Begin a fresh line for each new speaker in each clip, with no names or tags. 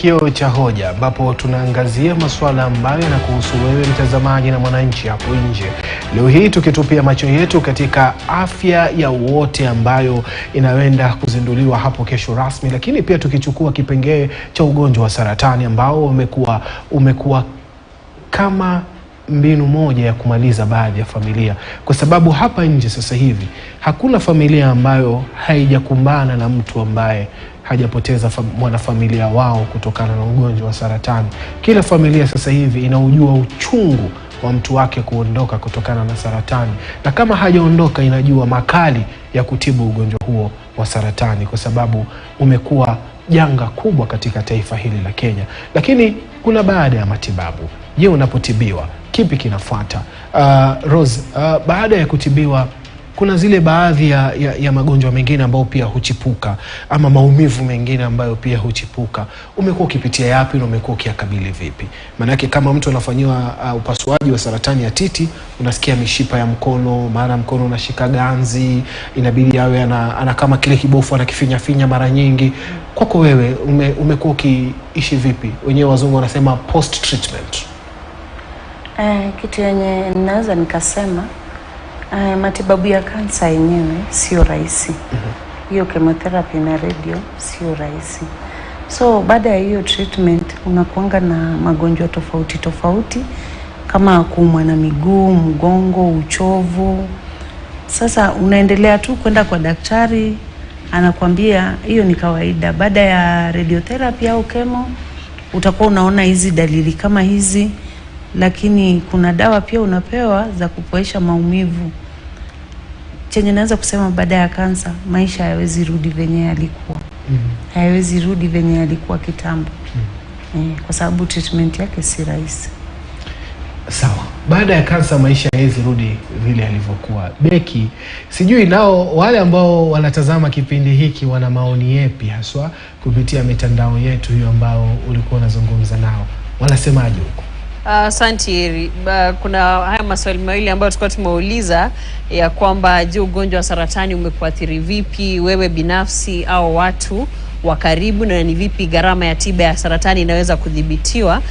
Kioo cha hoja ambapo tunaangazia masuala ambayo yanakuhusu wewe mtazamaji na mwananchi hapo nje. Leo hii tukitupia macho yetu katika afya ya wote ambayo inaenda kuzinduliwa hapo kesho rasmi, lakini pia tukichukua kipengee cha ugonjwa wa saratani ambao umekuwa kama mbinu moja ya kumaliza baadhi ya familia, kwa sababu hapa nje sasa hivi hakuna familia ambayo haijakumbana na mtu ambaye hajapoteza mwanafamilia wao kutokana na ugonjwa wa saratani. Kila familia sasa hivi inaujua uchungu wa mtu wake kuondoka kutokana na saratani, na kama hajaondoka inajua makali ya kutibu ugonjwa huo wa saratani, kwa sababu umekuwa janga kubwa katika taifa hili la Kenya. Lakini kuna baada ya matibabu. Je, unapotibiwa kipi kinafuata? Rose, baada ya kutibiwa kuna zile baadhi ya magonjwa mengine ambayo pia huchipuka, ama maumivu mengine ambayo pia huchipuka. Umekuwa ukipitia yapi na umekuwa ukiyakabili vipi? Maanake kama mtu anafanyiwa upasuaji wa saratani ya titi, unasikia mishipa ya mkono, maana mkono unashika ganzi, inabidi awe ana kama kile kibofu anakifinya mara nyingi. Kwako wewe umekuwa ukiishi vipi? Wenyewe wazungu wanasema post treatment.
Kitu yenye naweza nikasema, matibabu ya kansa yenyewe sio rahisi. Hiyo chemotherapy na radio sio rahisi. So baada ya hiyo treatment unakuanga na magonjwa tofauti kama kuumwa na miguu, mgongo, uchovu. Sasa unaendelea tu kwenda kwa daktari, anakuambia hiyo ni kawaida. Baada ya radiotherapy au chemo utakuwa unaona hizi dalili kama hizi, lakini kuna dawa pia unapewa za kupoesha maumivu. Chenye naweza kusema, baada ya kansa maisha hayawezi rudi venye yalikuwa. Hayawezi rudi venye yalikuwa kitambo. Kwa sababu treatment yake si rahisi.
Sawa. Baada ya kansa maisha hayawezi rudi vile yalivyokuwa. Beki, sijui nao wale ambao wanatazama kipindi hiki wana maoni yapi haswa kupitia mitandao yetu hiyo ambao ulikuwa unazungumza nao? Wanasemaje huko?
Asante. Kuna haya maswali mawili ambayo tulikuwa tumeuliza, ya kwamba je, ugonjwa wa saratani umekuathiri vipi wewe binafsi au watu wa karibu, na ni vipi gharama ya tiba ya saratani inaweza kudhibitiwa?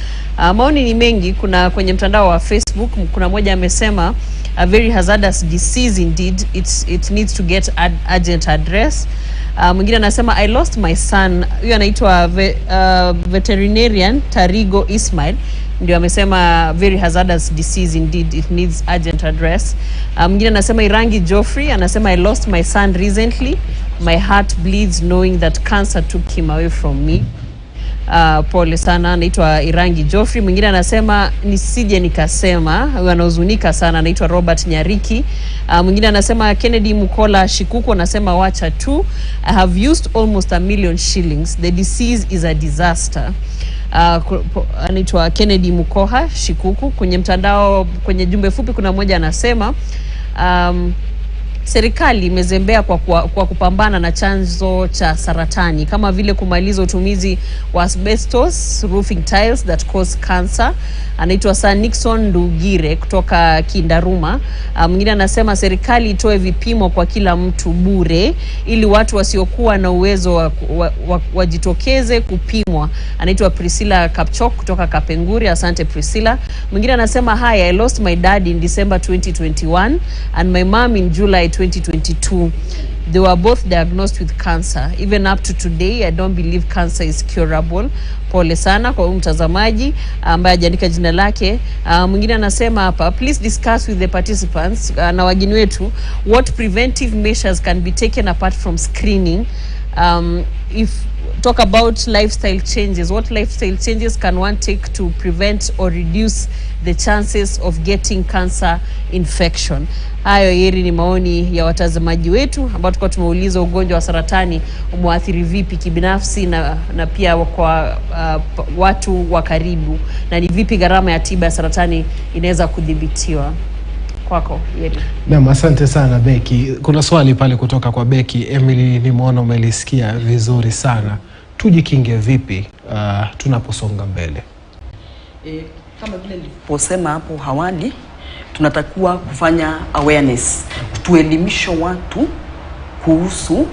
Maoni ni mengi. Kuna kwenye mtandao wa Facebook, kuna mmoja amesema a very hazardous disease indeed, it needs to get urgent address. Mwingine anasema I lost my son. Huyo anaitwa veterinarian Tarigo Ismail, ndio amesema very hazardous disease indeed, it needs urgent address. Mwingine anasema Irangi Joffrey, anasema I lost my son recently, my heart bleeds knowing that cancer took him away from me. Pole sana, anaitwa Irangi Joffrey. Mwingine anasema nisije nikasema, huyo anahuzunika sana, anaitwa Robert Nyariki. Mwingine anasema Kennedy Mukola Shikuku, anasema wacha tu, I have used almost 1 million shillings, the disease is a disaster. Anaitwa Kennedy Mukoha Shikuku. Kwenye mtandao, kwenye jumbe fupi, kuna mmoja anasema serikali imezembea kwa kupambana na chanzo cha saratani, kama vile kumaliza utumizi wa asbestos roofing tiles that cause cancer. Anaitwa Sir Nixon Ndugire kutoka Kindaruma. Mwingine anasema serikali itoe vipimo kwa kila mtu bure, ili watu wasiokuwa na uwezo wajitokeze kupimwa. Anaitwa Priscilla Kapchok kutoka Kapenguri. Asante Priscilla. Mwingine anasema hi, I lost my dad in December 2021 and my mom in July 2022. They were both diagnosed with cancer. Even up to today, I don't believe cancer is curable. Pole sana kwa mtazamaji ambaye hajaandika jina lake. Mwingine anasema hapa, please discuss with the participants na wageni wetu what preventive measures can be taken apart from screening. Talk about lifestyle changes. What lifestyle changes can one take to prevent or reduce the chances of getting cancer infection? Hayo yeri ni maoni ya watazamaji wetu ambao tulikuwa tumeuliza ugonjwa wa saratani umewaathiri vipi kibinafsi na pia kwa watu wa karibu, na ni vipi gharama ya tiba ya saratani inaweza kudhibitiwa. Kwako Yeri.
Naam, asante sana Beki. Kuna swali pale kutoka kwa Beki. Emily, nimeona umelisikia vizuri sana. Tujikinge vipi tunaposonga mbele?
Kama vile niliposema hapo awali, tunatakiwa kufanya awareness, tuelimishe watu kuhusu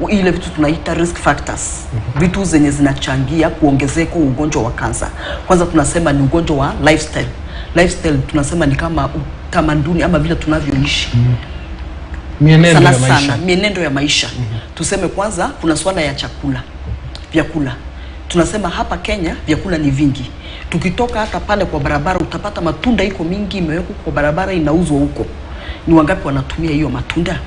ile vitu tunaita risk factors, vitu zenye zinachangia kuongezeka ugonjwa wa kansa. Kwanza tunasema ni ugonjwa wa lifestyle. Lifestyle tunasema ni kama utamaduni ama vile tunavyoishi. Mienendo ya maisha. Tuseme kwanza kuna swala ya chakula, vyakula. Tunasema hapa Kenya vyakula ni vingi. Tukitoka hata pale kwa barabara utapata matunda iko mingi imewekwa kwa barabara inauzwa huko. Ni wangapi wanatumia hiyo matunda?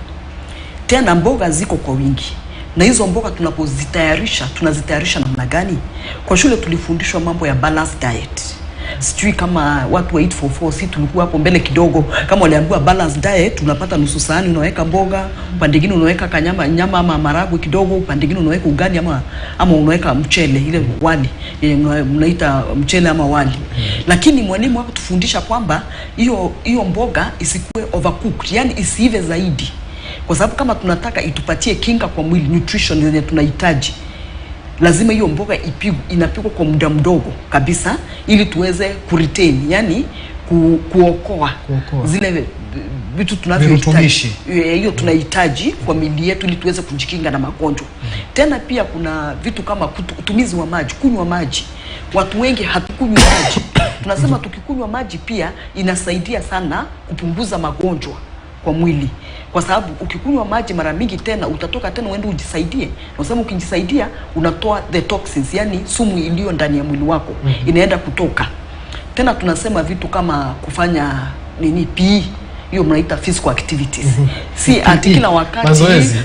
Tena mboga ziko kwa wingi. Na hizo mboga tunapozitayarisha, tunazitayarisha namna gani? Kwa shule tulifundishwa mambo ya balanced diet. Sijui kama watu wa 844 si tulikuwa hapo mbele kidogo, kama waliambiwa balanced diet, unapata nusu sahani unaweka mboga, upande mwingine unaweka nyama ama maragwe kidogo, upande mwingine unaweka ugali ama unaweka mchele, ile wali mnaita mchele ama wali. Lakini mwalimu wako tufundisha kwamba hiyo mboga isikuwe overcooked, yani isiive zaidi. Kwa sababu kama tunataka itupatie kinga kwa mwili, nutrition yenye tunahitaji, lazima hiyo mboga inapikwa kwa muda mdogo kabisa ili tuweze kuretain, yani kuokoa zile vitu tunavyohitaji. Hiyo tunahitaji kwa miili yetu ili tuweze kujikinga na magonjwa. Tena pia kuna vitu kama utumizi wa maji, kunywa maji. Watu wengi hatukunywi maji. Tunasema tukikunywa maji pia inasaidia sana kupunguza magonjwa kwa mwili. Kwa sababu ukikunywa maji mara mingi tena utatoka tena uende ujisaidie. Na usema ukijisaidia unatoa the toxins, yani sumu iliyo ndani ya mwili wako inaenda kutoka. Tena tunasema vitu kama kufanya PE, hiyo mnaita physical activities. Si ati kila wakati mazoezi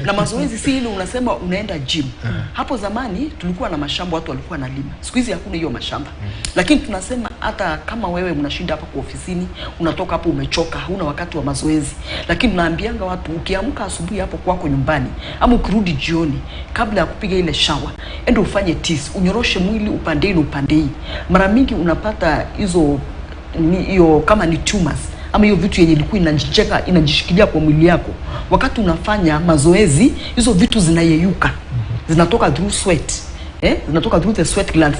na mazoezi si ile unasema unaenda gym. Hapo zamani tulikuwa na mashamba, watu walikuwa na lima. Siku hizi hakuna hiyo mashamba. Lakini tunasema hata kama wewe mnashinda hapa kwa ofisini, unatoka hapo umechoka, huna wakati wa mazoezi. Lakini tunaambianga watu ukiamka asubuhi hapo kwako nyumbani ama ukirudi jioni kabla ya kupiga ile shower, ende ufanye tizi, unyoroshe mwili upande na upande. Mara mingi unapata hiyo kama ni tumors ama hiyo vitu yenye ilikuwa inajishikilia kwa mwili yako. Wakati unafanya mazoezi, hizo vitu zinayeyuka. Zinatoka through sweat. Zinatoka through the sweat glands,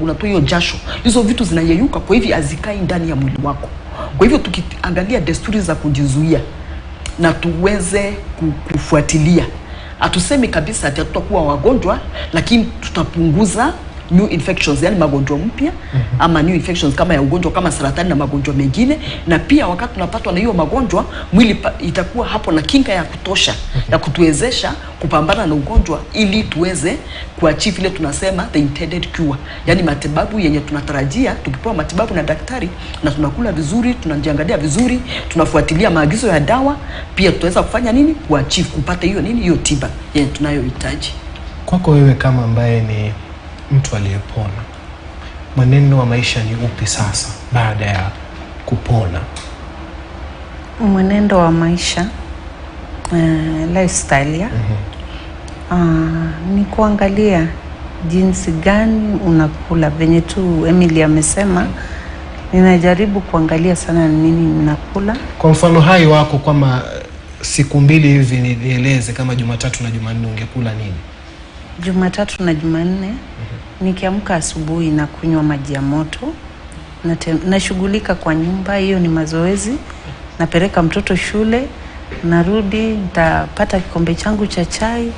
unatoa hiyo jasho. Hizo vitu zinayeyuka, kwa hivyo hazikai ndani ya mwili wako. Kwa hivyo tukiangalia desturi za kujizuia na tuweze kufuatilia, hatusemi kabisa ati tutakuwa wagonjwa, lakini tutapunguza new infections, yani magonjwa mpya ama new infections kama ya ugonjwa kama saratani na magonjwa mengine. Na pia wakati tunapatwa na hiyo magonjwa, mwili itakuwa hapo na kinga ya kutosha ya kutuwezesha kupambana na ugonjwa ili tuweze kuachieve ile tunasema the intended cure, yani matibabu yenye tunatarajia. Tukipewa matibabu na daktari na tunakula vizuri, tunajiangalia vizuri, tunafuatilia maagizo ya dawa, pia tutaweza kufanya kuachieve kupata hiyo tiba yenye tunayohitaji.
Kwako wewe kama ambaye ni mtu aliyepona, mwenendo wa maisha ni upi sasa baada ya kupona?
Mwenendo wa maisha, lifestyle ya ni kuangalia jinsi gani unakula. Venye tu Emily amesema, ninajaribu kuangalia sana nini ninakula.
Kwa mfano hai wako kama siku mbili hivi nieleze, kama Jumatatu na Jumanne ungekula nini?
Jumatatu na Jumanne nikiamka asubuhi na kunywa maji ya moto, nashughulika kwa nyumba, hiyo ni mazoezi. Napeleka mtoto shule, narudi nitapata kikombe changu cha chai,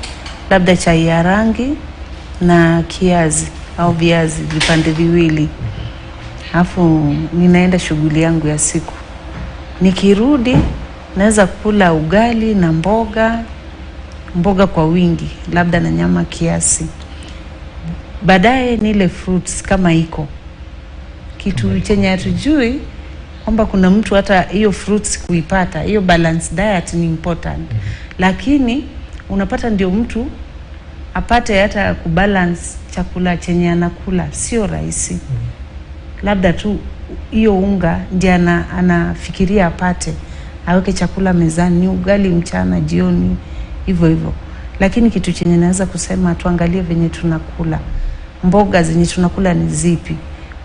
labda chai ya rangi na kiazi au viazi vipande viwili. Alafu ninaenda shughuli yangu ya siku. Nikirudi naweza kula ugali na mboga kwa wingi, labda na nyama kiasi. Baadaye nile fruits kama iko kitu chenye hatujui kwamba kuna mtu hata hiyo fruits kuipata. Hiyo balanced diet ni important. Lakini unapata ndio mtu apate hata kubalance chakula chenye anakula sio rahisi. Labda tu hiyo unga ndiye anafikiria apate, aweke chakula mezani, ugali mchana, jioni, hivyo. Lakini kitu chenye naweza kusema tuangalie venye tunakula. Mboga zenye tunakula ni zipi?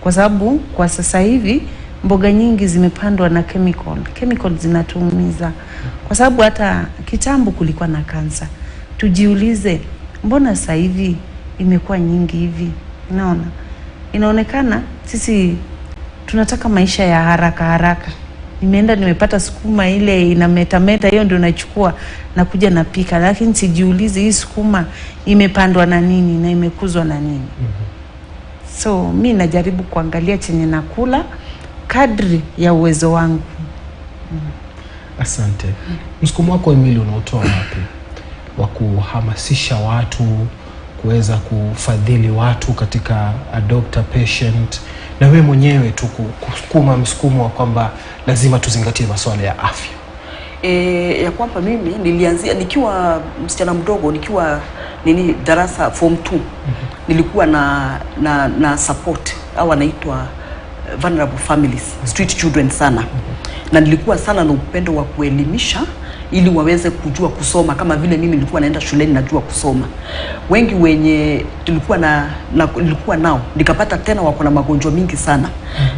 Kwa sababu kwa sasa hivi mboga nyingi zimepandwa na chemical zinatuumiza. Kwa sababu hata kitambo kulikuwa na kansa. Tujiulize, mbona sasa hivi imekuwa nyingi hivi? Inaonekana sisi tunataka maisha ya haraka. nimeenda nimepata sukuma ile inametameta, hiyo ndio nachukua na kuja napika, lakini sijiulize hii sukuma imepandwa na nini na imekuzwa na nini. So mi najaribu kuangalia chenye nakula kadri ya uwezo wangu.
Asante. Msukumo wako Emily unaotoa wapi wa kuhamasisha watu kuweza kufadhili watu katika adopt a patient, na wewe mwenyewe tu kusukuma msukumo wa kwamba lazima tuzingatie masuala ya afya?
Ya kwamba mimi nilianzia nikiwa msichana mdogo, nikiwa darasa form 2. Nilikuwa na support au anaitwa vulnerable families, street children sana. Na nilikuwa sana na upendo wa kuelimisha ili waweze kujua kusoma, kama vile mimi nilikuwa naenda shuleni najua kusoma. Wengi wenye nilikuwa nao nikapata tena wako na magonjwa mingi sana.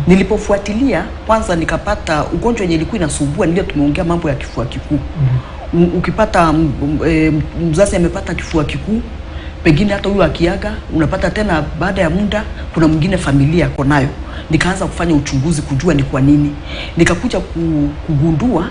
Nilipofuatilia kwanza nikapata ugonjwa yenye ilikuwa inasumbua, nile tumeongea mambo ya kifua kikuu. Ukipata mzazi amepata kifua kikuu, pengine hata huyo akiaga unapata tena baada ya muda kuna mwingine familia yako nayo. Nikaanza kufanya uchunguzi kujua ni kwa nini. Nikakuja kugundua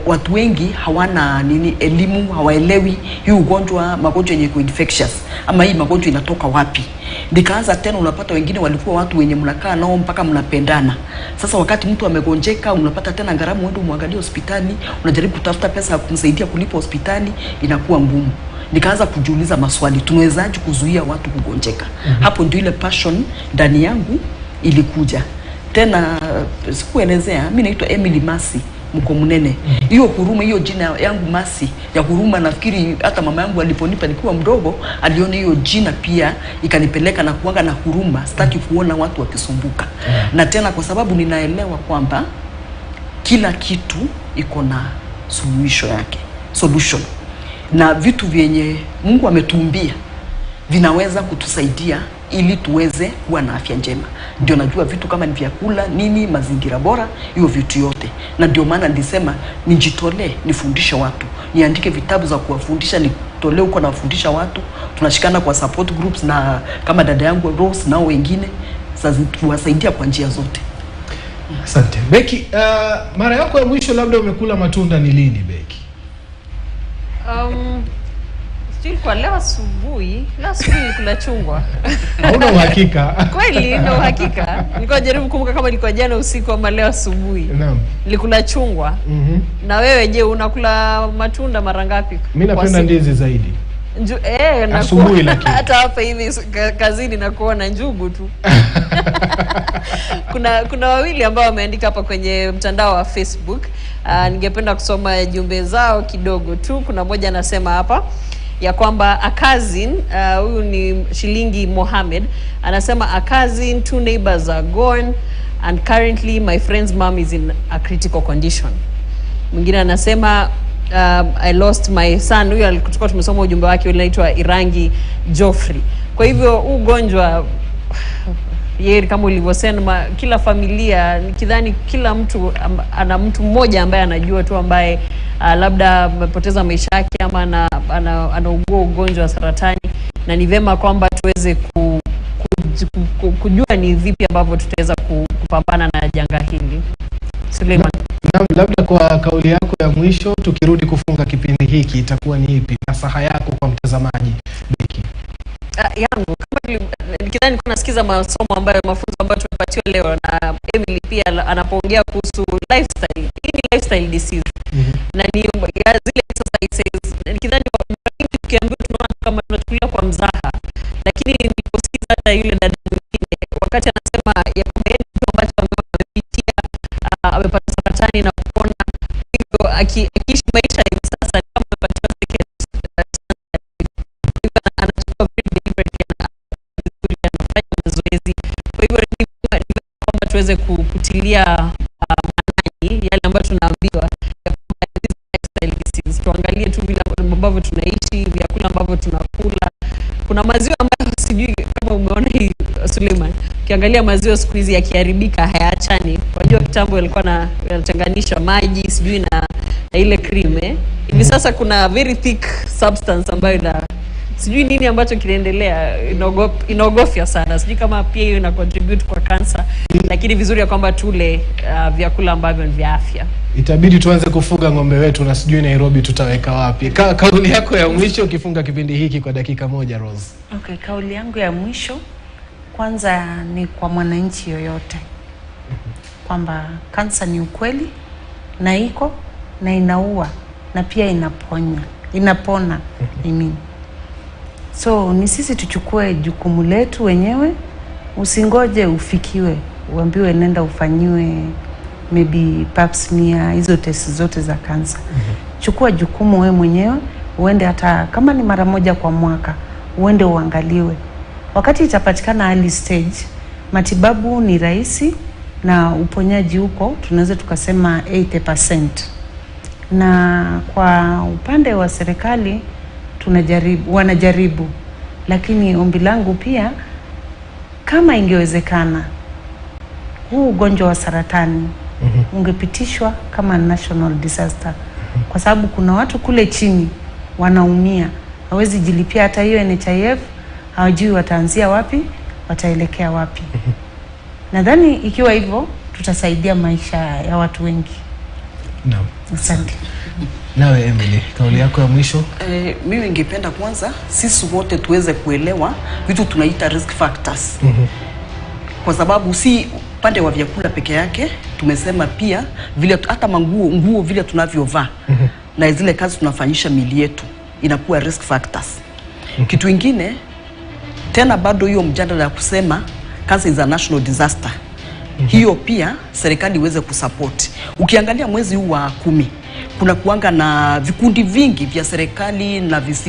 watu wengi hawana elimu, hawaelewi hii ugonjwa, magonjwa yenye infectious ama hii magonjwa inatoka wapi. Nikaanza tena, unapata wengine walikuwa watu wenye mnakaa nao mpaka mnapendana. Sasa wakati mtu amegonjeka unapata tena gharama uende muangalie hospitali, unajaribu kutafuta pesa ya kumsaidia kulipa hospitali, inakuwa ngumu. Nikaanza kujiuliza maswali, tunawezaje kuzuia watu kugonjeka? Hapo ndio ile passion ndani yangu ilikuja. Tena sikuelezea, mimi naitwa Emily Masi Mkomunene. Hiyo huruma, hiyo jina yangu Masi ya huruma, nafikiri hata mama yangu aliponipa nikiwa mdogo aliona hiyo jina pia ikanipeleka na kuanga na huruma, sitaki kuona watu wakisumbuka. Na tena kwa sababu ninaelewa kwamba kila kitu iko na solution. Na vitu vyenye Mungu ametuumbia vinaweza kutusaidia ili tuweze kuwa na afya njema. Ndio najua vitu kama ni vyakula, mazingira bora, hiyo vitu yote. Na ndio maana nilisema nijitolee, nifundishe watu, niandike vitabu za kuwafundisha, nitolee huko na wafundisha watu. Tunashikana kwa support groups na kama dada yangu Rose nao wengine, sasa tuwasaidia kwa njia zote.
Asante. Becky, mara yako ya mwisho labda umekula matunda ni lini Becky?
Kwa leo asubuhi nilikula chungwa.
Hauna uhakika?
Kweli ndio uhakika. Nilikuwa jaribu kumbuka kama ilikuwa jana usiku ama leo asubuhi.
Naam.
Nilikula chungwa. Na wewe je, unakula matunda mara ngapi?
Mimi napenda ndizi zaidi.
Na
asubuhi lakini.
Hata hapa hivi kazini na kuona njugu tu. Kuna wawili ambao wameandika hapa kwenye mtandao wa Facebook. Ningependa kusoma jumbe zao kidogo tu. Kuna mmoja anasema hapa ya kwamba a cousin, huyu ni Shilingi Mohamed, anasema a cousin, 2 neighbors are gone and currently my friend's mom is in a critical condition. Mwingine anasema I lost my son. Huyu alikuwa tumesoma ujumbe wake, unaitwa Irangi Joffrey. Kwa hivyo ugonjwa yeye kama ulivyosema, kila familia, nikidhani kila mtu ana mtu mmoja ambaye anajua tu, ambaye labda amepoteza maisha yake ama anaugua ugonjwa wa saratani, na ni vema kwamba tuweze kujua ni vipi ambavyo tutaweza kupambana na janga hili. Suleiman,
labda kwa kauli yako ya mwisho tukirudi kufunga kipindi hiki itakuwa ni ipi nasaha yako kwa mtazamaji Becky?
Yangu kama nikidhani kuna nasikiza mafunzo ambayo tumepatiwa leo na Emily pia anapoongea kuhusu lifestyle. Hii ni lifestyle disease. Na ni zile exercises, nikidhani tukiambiwa tunaona kama tunachukulia kwa mzaha, lakini niliposikiza hata yule dada mwingine wakati anasema ya kwamba yeye ndio ambacho amepitia, amepata saratani na kupona, hivyo akiishi maisha hivi sasa kama amepata second anachukua very deliberately na anafanya mazoezi. Kwa hivyo ni kwamba tuweze kutilia maanani yale ambayo tunaambiwa, tuangalie tu vile ambavyo tunaishi, vyakula ambavyo tunakula. Kuna maziwa ambayo sijui kama umeona hii Suleiman, ukiangalia maziwa siku hizi yakiharibika hayaachani. Unajua kitambo yalikuwa yanachanganisha maji sijui na ile cream hivi sasa kuna very thick substance ambayo Sijui nini ambacho kinaendelea, inaogofya sana. Sijui kama pia hiyo ina contribute kwa kansa, lakini vizuri ya kwamba tule vyakula ambavyo ni vya afya.
Itabidi tuanze kufuga ng'ombe wetu na sijui Nairobi tutaweka wapi. Kauli yako ya mwisho ukifunga kipindi hiki kwa dakika moja, Rose.
Okay, kauli yangu ya mwisho kwanza ni kwa mwananchi yoyote kwamba kansa ni ukweli na iko na inaua na pia inapona. So ni sisi tuchukue jukumu letu wenyewe, usingoje ufikiwe uambiwe nenda ufanyiwe maybe pap smear, hizo test zote za kansa. Chukua jukumu wewe mwenyewe, uende hata kama ni mara moja kwa mwaka, uende uangaliwe. Wakati itapatikana early stage, matibabu ni rahisi na uponyaji huko tunaweza tukasema 80%. Na kwa upande wa serikali wanajaribu, lakini ombi langu pia kama ingewezekana huu ugonjwa wa saratani ungepitishwa kama national disaster, kwa sababu kuna watu kule chini wanaumia, hawezi jilipia hata hiyo NHIF, hawajui wataanzia wapi, wataelekea wapi. Nadhani ikiwa hivyo tutasaidia maisha ya watu wengi.
Naam.
Asante.
Nawe Emily, kauli yako ya mwisho?
Mimi ningependa kwanza sisi wote tuweze kuelewa vitu tunaita risk factors. Kwa sababu si pande wa vyakula peke yake, tumesema pia vile hata nguo vile tunavyovaa na zile kazi tunafanyisha mili yetu inakuwa risk factors. Kitu kingine tena bado hiyo mjadala ya kusema cancer is a national disaster. Hiyo pia serikali iweze kusupport. Ukiangalia mwezi huu wa 10 kuna kuanga na vikundi vingi vya serikali na visivyo